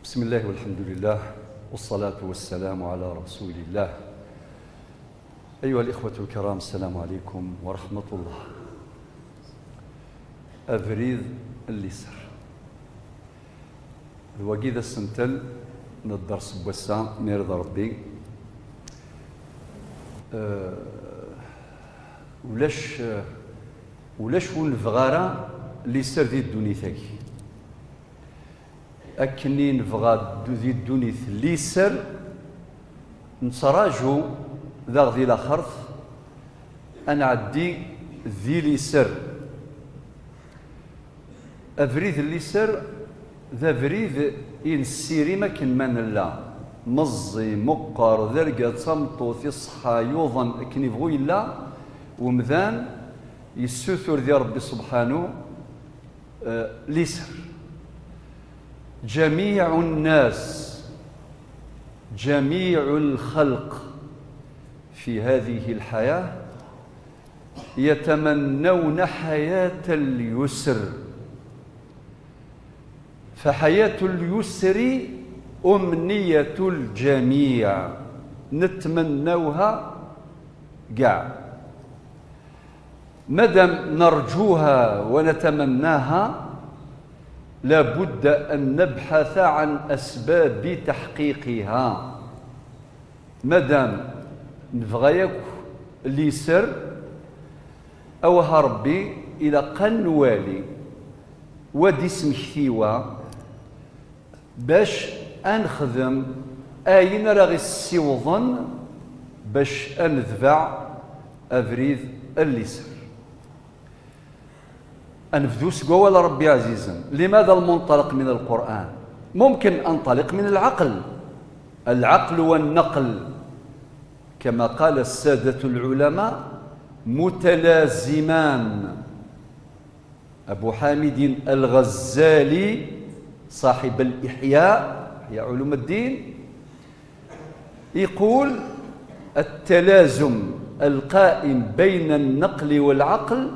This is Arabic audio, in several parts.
بسم الله والحمد لله والصلاة والسلام على رسول الله. أيها الإخوة الكرام، السلام عليكم ورحمة الله. أفريد الليسر الوقيدة السنتل ندرس بوسا نرضى ربي. ولاش ونفغارا ليسر ذي الدونيثاك أكني نفغى ذي الدونيث ليسر نتراجو ذا ذي الأخرث أنا عدي ذي ليسر أفريد الليسر ذا فريد ينسيري ما كن من الله مزي مقر ذرقة صمتو ثصحى يوضن أكني بغوي الله ومذان يسوثر ذي ربي سبحانه ليسر. جميع الناس جميع الخلق في هذه الحياة يتمنون حياة اليسر، فحياة اليسر أمنية الجميع نتمنوها كاع. مادام نرجوها ونتمناها لابد أن نبحث عن أسباب تحقيقها. مادام نبغى ليسر أوها ربي إلى قنوالي ودي سمكتيوا باش أنخدم أين راغي السيوضن باش أنذبع أفريد الليسر. أنفذوس قول ربي عزيزا. لماذا المنطلق من القرآن؟ ممكن أنطلق من العقل والنقل كما قال السادة العلماء متلازمان. أبو حامد الغزالي صاحب الإحياء علوم الدين يقول التلازم القائم بين النقل والعقل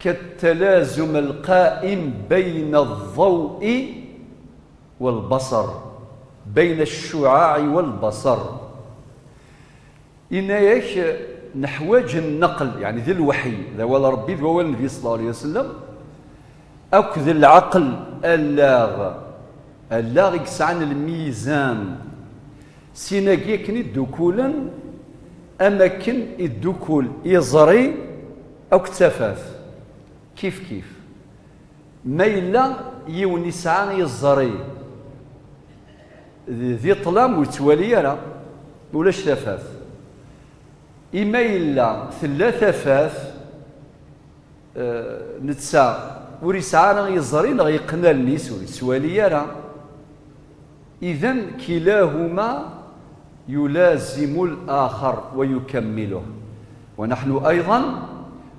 كالتلازم القائم بين الضوء والبصر، بين الشعاع والبصر. إناياك نحواج النقل يعني ذي الوحي ذا ولا ربي ذا ولا النبي صلى الله عليه وسلم أو ذي العقل اللاغ يكسعن الميزان سيناكي كن الدكولا أماكن الدكول يزري أو كتفاف كيف ما إلا يوني ساعة يزري ذي طلام ويتوالي راه ولاش ثفاف. إما إلا ثلاثة ثفاف نتسا وريسعانا يزري لا يقنى النيس ويتوالي راه. إذن كلاهما يلازم الآخر ويكمله. ونحن أيضا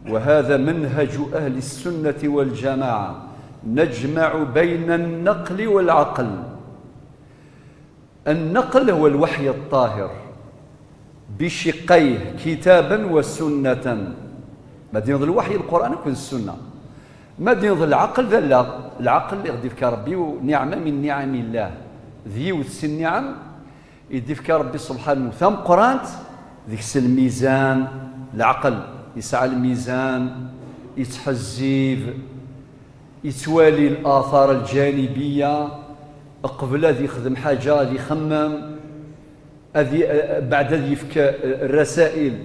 وهذا منهج أهل السنة والجماعة نجمع بين النقل والعقل. النقل هو الوحي الطاهر بشقيه كتابا وسنة. ما دين الوحي القرآن يكون السنة. ما دين العقل ذا لا العقل اللي غدي فيك ربي ونعمة من نعم الله ذي وتس النعم يدي فيك ربي سبحانه ثم قرانت ذيك الميزان. العقل يسعى الميزان يتحزيب يتوالي الآثار الجانبية قبل هذه يخدم حاجة هذه يخمم هذه بعد هذه يفك الرسائل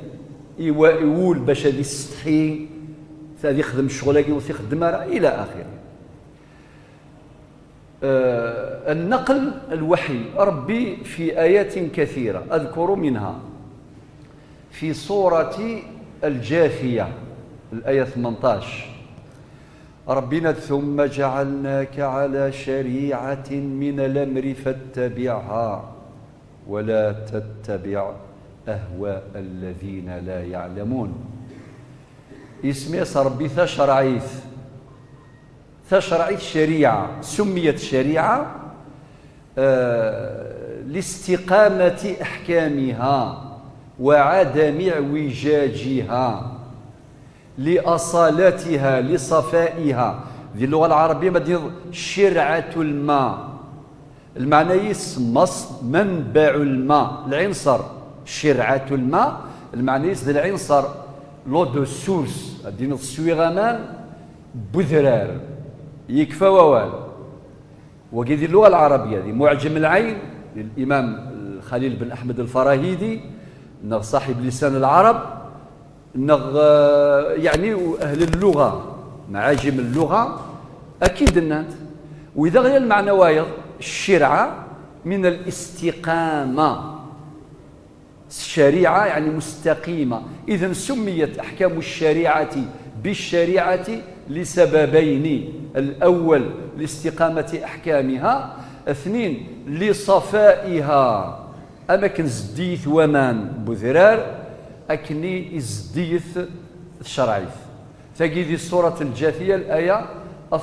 يقول باش هذه يستحي هذه يخدم الشغل ويخدمها إلى آخره. النقل الوحي ربي في آيات كثيرة أذكر منها في سورة الجاثية الآية 18 ربنا ثم جعلناك على شريعة من الأمر فاتبعها ولا تتبع أهواء الذين لا يعلمون. اسمي ربي ثشرعيث شريعة سميت شريعة لاستقامة أحكامها وعدم اعوجاجها لأصالتها لصفائها. ذي اللغة العربية ما شرعة الماء المعنى يسمص منبع الماء، العنصر شرعة الماء، المعنى يس العنصر لو دو سورس دين السويغمان بذرار يكفى ووال. وقيد اللغة العربية دي معجم العين للإمام خليل بن أحمد الفراهيدي، نغ صاحب لسان العرب، نغ يعني أهل اللغة معاجم اللغة أكيد النات. وإذا غير المعنى وايض الشرعة من الاستقامة، الشريعة يعني مستقيمة. إذن سميت أحكام الشريعة بالشريعة لسببين: الأول لاستقامة أحكامها، اثنين لصفائها. أما كن زديث ومان بذرار أكني ازديث شرعيث. تجد سورة الجاثية الآية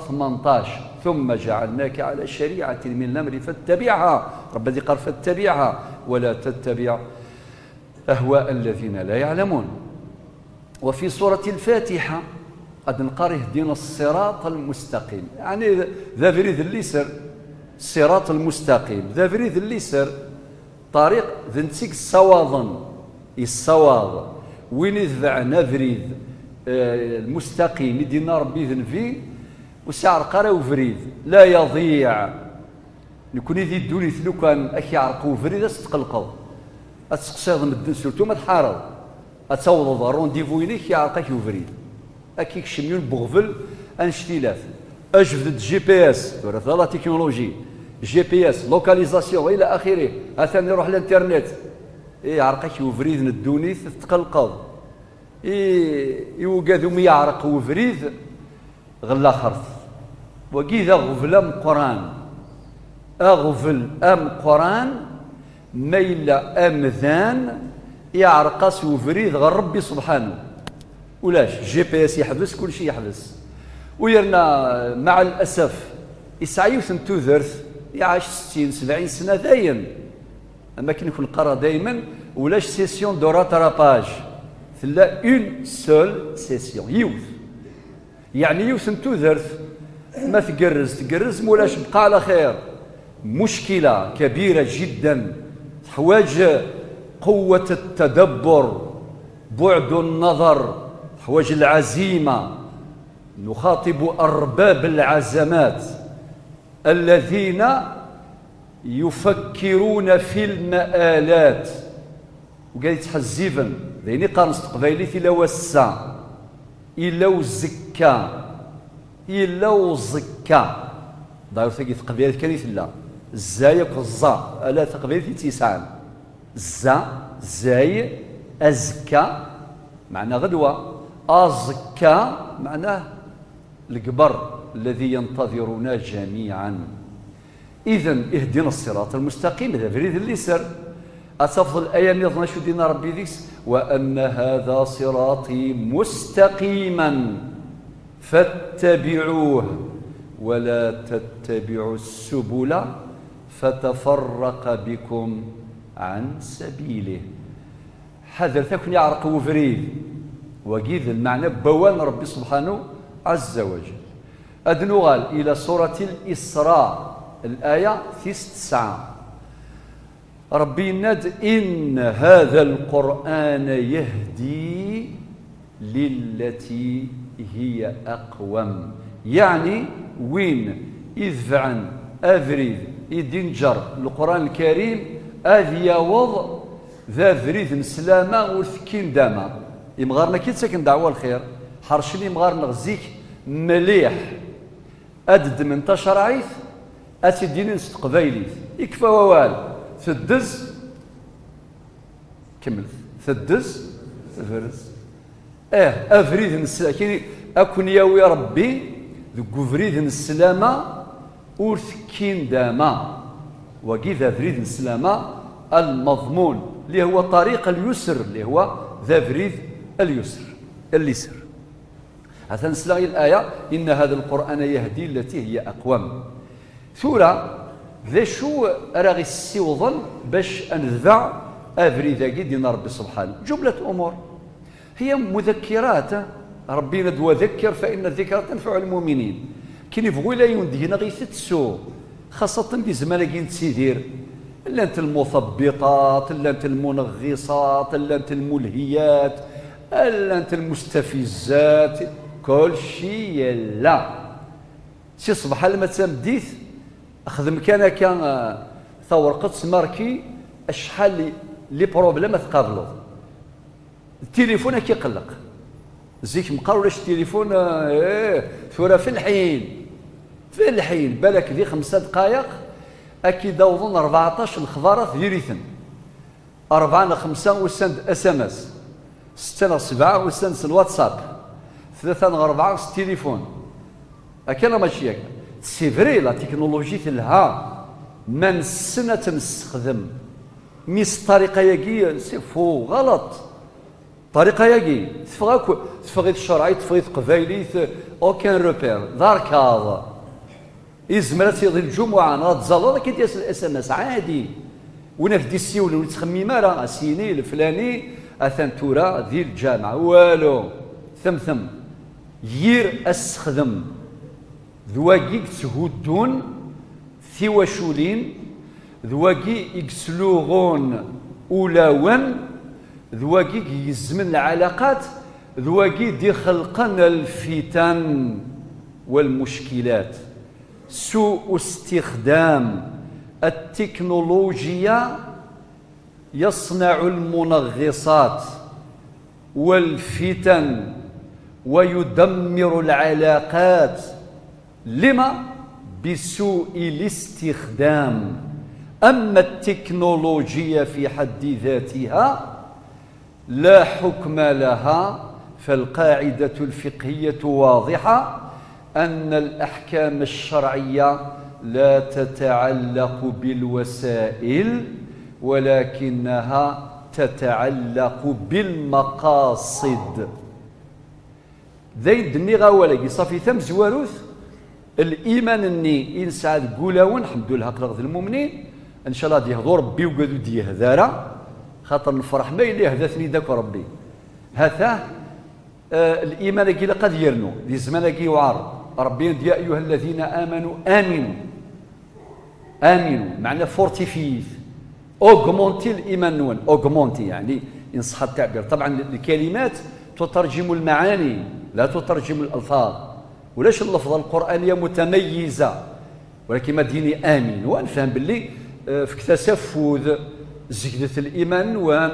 18: ثم جعلناك على شريعة من الأمر فاتبعها. ربنا قال فاتبعها ولا تتبع أهواء الذين لا يعلمون. وفي سورة الفاتحة قد نقرأ اهدنا الصراط المستقيم، يعني ذا فريد اللي سر الصراط المستقيم، ذا فريد اللي سر طريق ذنتيك الصواضن الصواض وين يذبعنا فريد المستقيم يدينا ربي ذنفي وسعر قرا وفريد لا يضيع. نكون ذي الدولي لو كان اكي عرقو فريد استقلقوا اتسقسيض من الدن سورتو ما تحارض اتوض رونديفو يليك يعرقك وفريد اكي كشميون بغفل انشتيلات اجفد جي بي اس ثلاث لا تكنولوجي جي بي اس لوكاليزاسيون الى اخره. اثاني يروح الانترنت يعرقك وفريد ندوني تتقلقوا يوقذوا ما يعرق وفريد غلا خرث. وكذا غفل ام قران اغفل ام قران ميلا امذان يعرقس وفريد غير ربي سبحانه. ولاش جي بي اس يحبس كل شيء يحبس. ويرنا مع الاسف يسعيوث توذرث يعيش 60 70 سنه داين. اما كي نكون نقرا دائما ولاش سيسيون دو راتراباج ثلا اون سول سيسيون يوث، يعني يوث توذرث ما تقرز مولاش بقى على خير. مشكله كبيره جدا تحواج قوه التدبر، بعد النظر، تحواج العزيمه. نخاطب ارباب العزمات الذين يفكرون في المآلات وقال يتحزبن ذيني قارنس تقبايليت إلا وسا إلا وزكا إلا وزكا داير ثقي تقبايليت كانت لا الزايك الزا ألا تقبايليت تسعان الزا زاي أزكا معنى غدوة أزكا معناه القبر الذي ينتظرنا جميعا. إذن اهدنا الصراط المستقيم هذا فريد اللي سر أتفضل الآية يظن شو دينا ربي ذيكس وأن هذا صراطي مستقيما فاتبعوه ولا تتبعوا السبل فتفرق بكم عن سبيله. حذر تكن يعرق وفريد وقيد المعنى بوان ربي سبحانه عز وجل. أدنغال إلى سورة الإسراء الآية 9 ربي ند إن هذا القرآن يهدي للتي هي أقوم، يعني وين يذفعن أفريد يدنجر القرآن الكريم أذ يوض ذا فريد نسلامة وثكين داما يمغارنا كي تسكن دعوة الخير حرشني مغارنا غزيك مليح أدد من تشرعيث أتدين نستقبايليث يكفى ووال ثدز كمل ثدز فرز أفريد نسلامة أكون ياوي ربي ذو فريد نسلامة ورثكين داما وكذا فريد نسلامة المضمون اللي هو طريق اليسر اللي هو ذا فريد اليسر الليسر. هذا نسلاغي الآية إن هذا القرآن يهدي التي هي أقوم. ثورة ذا شو راغي السيوظن باش أنذع أفريد دينا ربي سبحانه. جملة أمور هي مذكرات ربي ندوى ذكر فإن الذكرى تنفع المؤمنين. كي نبغوا لا يندهنا غي تتسو خاصة في زمان كي نتسيدير لا انت المثبطات لا انت المنغصات لا انت الملهيات لا انت المستفزات كل شيء لا شي صباح لما تمديت اخذ كان ثور قدس ماركي اشحال لي بروبليم تقابلوا التليفون كيقلق زيك مقاول واش التليفون ثورة في الحين بالك ذي 5 دقائق اكيد دوضون 14 الخضارات ديريثن 4 5 وسند اس ام اس 6 7 وسند الواتساب 3 4 التليفون اكينا ماشي هكا سي فري لا تكنولوجي تلها من سنة تنستخدم ميس الطريقه ياكي سي فو غلط طريقه ياكي تفغي الشرعي تفغي قبايلي اوكان روبير دار كاظ يزمر تيضي الجمعه ناض زالو كي ديال الاس ام اس عادي وين في دي السيول ولا تخمي راه سيني الفلاني اثن تورا ذي الجامعه والو ثم يير استخدم ذواقي تهودون ثواشولين ذواقي يكسلوغون اولاون ذواقي يزمن العلاقات ذواقي دي خلقن الفتن والمشكلات سوء استخدام التكنولوجيا يصنع المنغصات والفتن ويدمر العلاقات لما بسوء الاستخدام أما التكنولوجيا في حد ذاتها لا حكم لها فالقاعدة الفقهية واضحة أن الأحكام الشرعية لا تتعلق بالوسائل ولكنها تتعلق بالمقاصد ذي دني غاولا صافي ثم زواروث الإيمان أني إنسان قولاون الحمد لله قرغ المؤمنين إن شاء الله ديهضو ربي وقادو ديهذارا خاطر نفرح ما إلي هدثني ذاك ربي هذا الإيمان كي قد يرنو ذي زمان كي وعار ربي يا أيها الذين آمنوا آمنوا معنى فورتيفيث أوغمونتي الإيمان نون أوغمونتي يعني إن صح التعبير طبعا الكلمات تترجم المعاني لا تترجم الألفاظ ولاش اللفظة القرآنية متميزة ولكن ما ديني آمن ونفهم باللي في تسفذ زكدة الإيمان و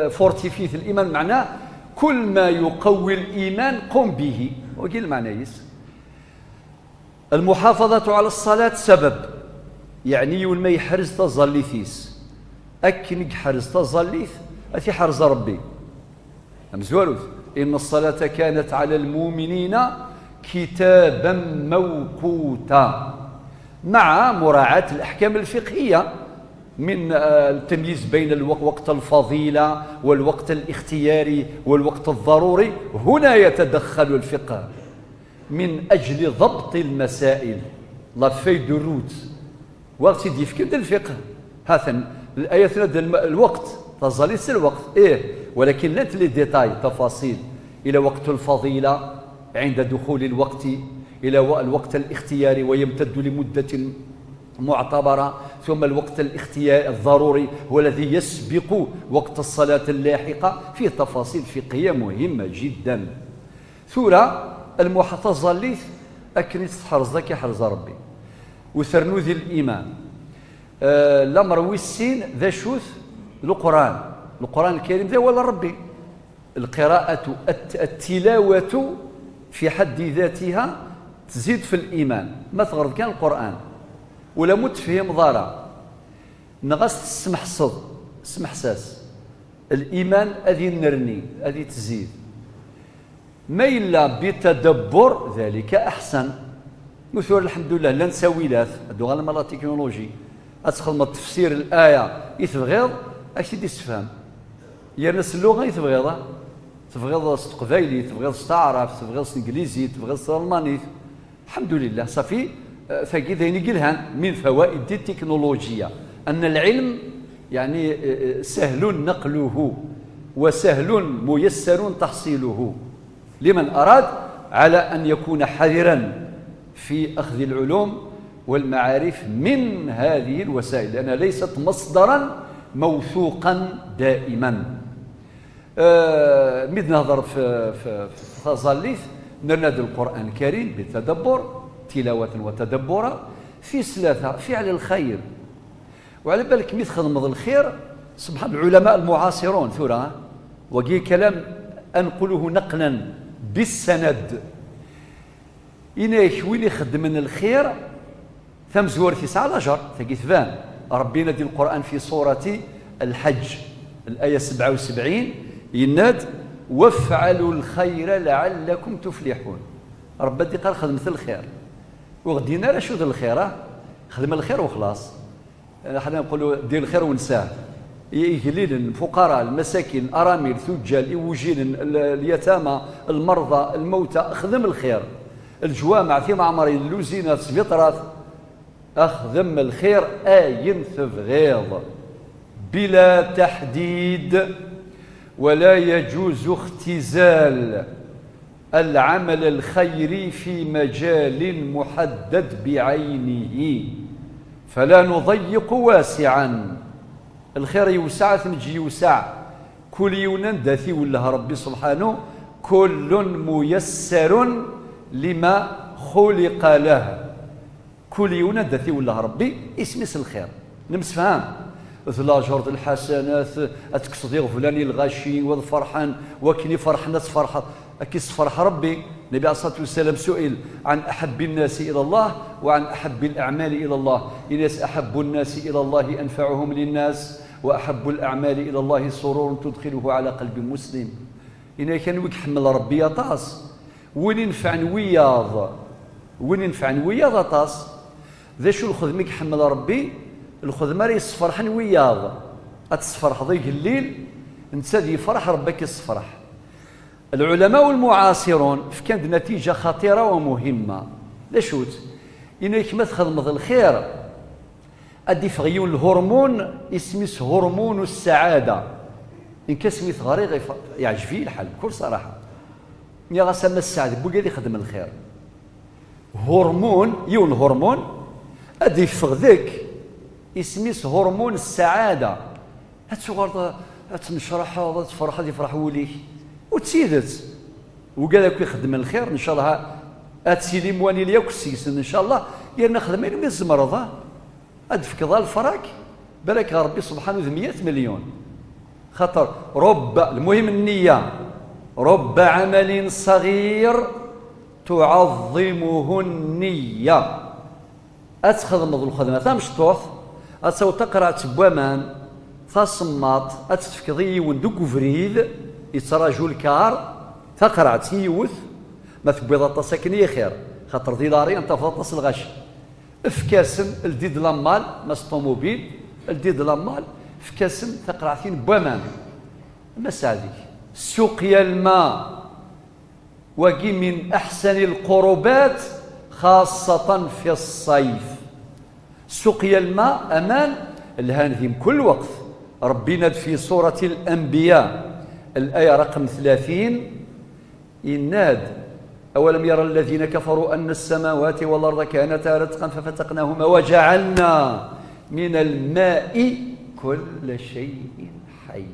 فورتيفيث الإيمان معناه كل ما يقوي الإيمان قم به وكي المعنى يس المحافظة على الصلاة سبب يعني ما يحرز تظليثيس أكنك حرز تظليث أتي حرز ربي أمزوروث إن الصلاة كانت على المؤمنين كتابا موقوتا مع مراعاة الأحكام الفقهية من التمييز بين وقت الفضيلة والوقت الاختياري والوقت الضروري هنا يتدخل الفقه من أجل ضبط المسائل لا في دو روت وقت يفكر الفقه هذا الآية الوقت تظليس الوقت ولكن لا لي ديتاي تفاصيل إلى وقت الفضيلة عند دخول الوقت إلى الوقت الاختياري ويمتد لمدة معتبرة ثم الوقت الاختياري الضروري هو الذي يسبق وقت الصلاة اللاحقة فيه تفاصيل فقهية مهمة جدا ثورة المحافظة الليث أكنت تحرز ذاك يحرز ربي وثرنوذ الإيمان الأمر والسين ذا شوث القرآن الكريم ذا ولا ربي القراءة التلاوة في حد ذاتها تزيد في الإيمان ما تغرض كان القرآن ولا متفهم ضارة نغس تسمح صد تسمح ساس الإيمان أذي نرني أذي تزيد ما إلا بتدبر ذلك أحسن مثل الحمد لله لا نسوي لاث هادو غير مالا تكنولوجي أتخدم تفسير الآية يتبغيض أكيد يستفهم يا ناس اللغة يتبغيضها تبغيض قبايلي تبغيض تعرف تبغيض انجليزي تبغيض الماني الحمد لله صافي فكي ذيني قلهان من فوائد التكنولوجيا ان العلم يعني سهل نقله وسهل ميسر تحصيله لمن اراد على ان يكون حذرا في اخذ العلوم والمعارف من هذه الوسائل، لأنها ليست مصدرا موثوقا دائما. مد نهضر في تظليث نرناد القرآن الكريم بتدبر، تلاوة وتدبرا، في سلاسة فعل الخير. وعلى بالك مي تخدم الخير سبحان العلماء المعاصرون ثورة وقي كلام أنقله نقلا بالسند. إناك وين يخدم من الخير ثم زور 9 الأجر تجي ثبان. ربي ينادي القرآن في سورة الحج الآية 77 يناد وافعلوا الخير لعلكم تفلحون. ربي قال خدمة الخير وغدينا لا شو الخير خدم الخير وخلاص. حنا نقولوا دير الخير ونساه. يقليل الفقراء المساكين الارامل ثجال الاوجين اليتامى المرضى الموتى اخدم الخير. الجوامع في معمرين اللوزينات سبيطرات اخدم الخير اين تبغيض بلا تحديد، ولا يجوز اختزال العمل الخيري في مجال محدد بعينه، فلا نضيق واسعا. الخير يوسع ثمجي يوسع كل يونان داثي ولا ربي سبحانه كل ميسر لما خلق له. كل يونان داثي ولا ربي اسمس الخير نمسفهم ثلاجر الحسنات اتكسدي فلاني الغاشي والفرحان وكني فرحنا فرحه اكيس فرح ربي. النبي عليه الصلاه والسلام سئل عن احب الناس الى الله وعن احب الاعمال الى الله. الناس احب الناس الى الله انفعهم للناس، واحب الاعمال الى الله سرور تدخله على قلب مسلم. إنا كان ويك حمل ربي يطاس وين ينفع نوياض وين ينفع نوياض طاس. ذا شو الخدمه يحمل ربي الخدمه راه يصفرح نوياض اتصفرح ضيق الليل انت يفرح ربك يصفرح. العلماء المعاصرون كانت نتيجة خطيرة ومهمة. لشوت إنه كما تخدم الخير أدي فغيون الهرمون اسميس هرمون السعادة. إن كسميت غريغ يعجبني الحال بكل صراحة. يا غاسما السعادة بوكا اللي يخدم الخير هرمون يون هرمون أدي فغذك اسميس هرمون السعادة. هتشغل هتنشرح هتفرح هذه يفرح وليك وتسيدت وقال لك يخدم الخير ان شاء الله اتسيلي مواني لياك السيسن ان شاء الله يا نخدم من الزمرضه ادفك ظل الفراك بالك ربي سبحانه 100 مليون خاطر رب المهم النيه رب عمل صغير تعظمه النيه. اتخدم الخدمه تمش طوث اتسو تقرا تبوامان تصمات اتفكضي وندق فريد يتراجو الكار تقرعت يوث ما تبيض ساكنية خير خاطر ديلاري انت فضطس الغش افكاسن الديد لامال ماس طوموبيل الديد لامال افكاسن تقرعتين بوامان ما سعديك. سقيا الماء وقي من احسن القربات خاصة في الصيف. سقيا الماء امان الهانذيم كل وقت. ربنا في سورة الانبياء الآية رقم 30 يناد أولم يرى الذين كفروا أن السماوات والأرض كانتا رتقا ففتقناهما وجعلنا من الماء كل شيء حي.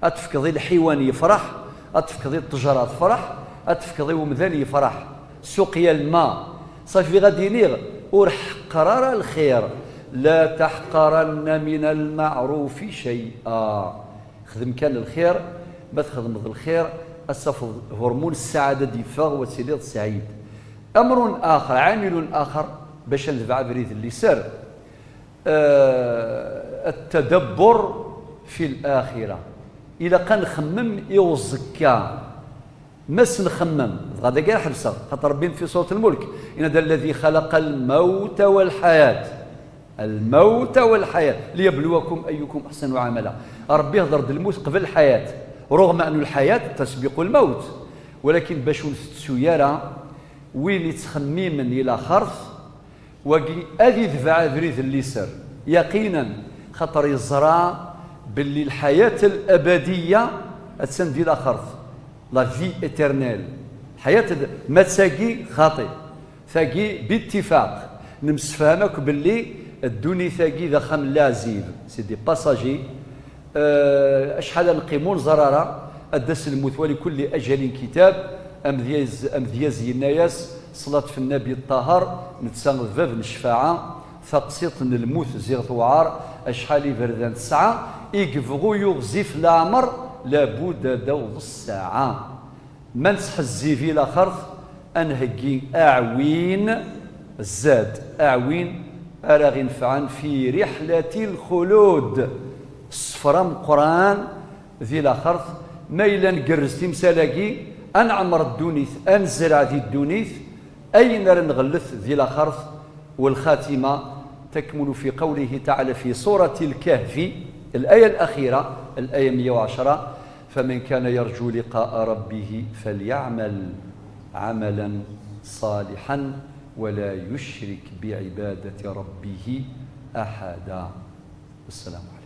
أتفكضي الحيوان يفرح أتفكضي التجارة تفرح أتفكضي ومذان يفرح. سقيا الماء صافي غادي نيغ ورح قرار الخير لا تحقرن من المعروف شيئا. خدم كان الخير ما تخدم الخير الصفض هرمون السعادة ديفاغ وتسيليض سعيد. أمر آخر عامل آخر باش ندفع بريد اللي سر التدبر في الآخرة. إلا كان نخمم يوزكا مس نخمم غادا كاع حبسه خاطر ربي في سورة الملك إن هذا الذي خلق الموت والحياة الموت والحياة ليبلوكم أيكم أحسن عملا. ربي يهضر الموت قبل الحياة رغم أن الحياة تسبق الموت، ولكن باش السيارة وين يتخمم إلى خرف وقي أذي ذفع ذريث اللي سر يقينا خطر يزرع باللي الحياة الأبدية تسند إلى خرف لا في إترنال. الحياة ما تساقي خاطئ ثاقي باتفاق نمسفهمك باللي الدوني ثاقي ذا خم لازيب سيدي باساجي أشحال نقيمون زرارة الدس المثوى لكل أجل كتاب أمذياز يناياس صلاة في النبي الطاهر نتسان ذباب الشفاعة ثقسيط الموت زيغ ثوعار أشحال فردان تسعة يقفغو يغزف العمر لابد دوض الساعة منسح الزيفي لاخرث أنهجي أعوين الزاد أعوين أراغ ينفعن في رحلة الخلود صفرام قرآن ذي لاخرث ميلا نقرز تمسالاقي أنعمر الدونيث أنزرع ذي الدونيث أين نغلث ذي لاخرث والخاتمة تكمن في قوله تعالى في سورة الكهف الآية الأخيرة الآية 110 فمن كان يرجو لقاء ربه فليعمل عملا صالحا ولا يشرك بعبادة ربه أحدا. السلام عليكم.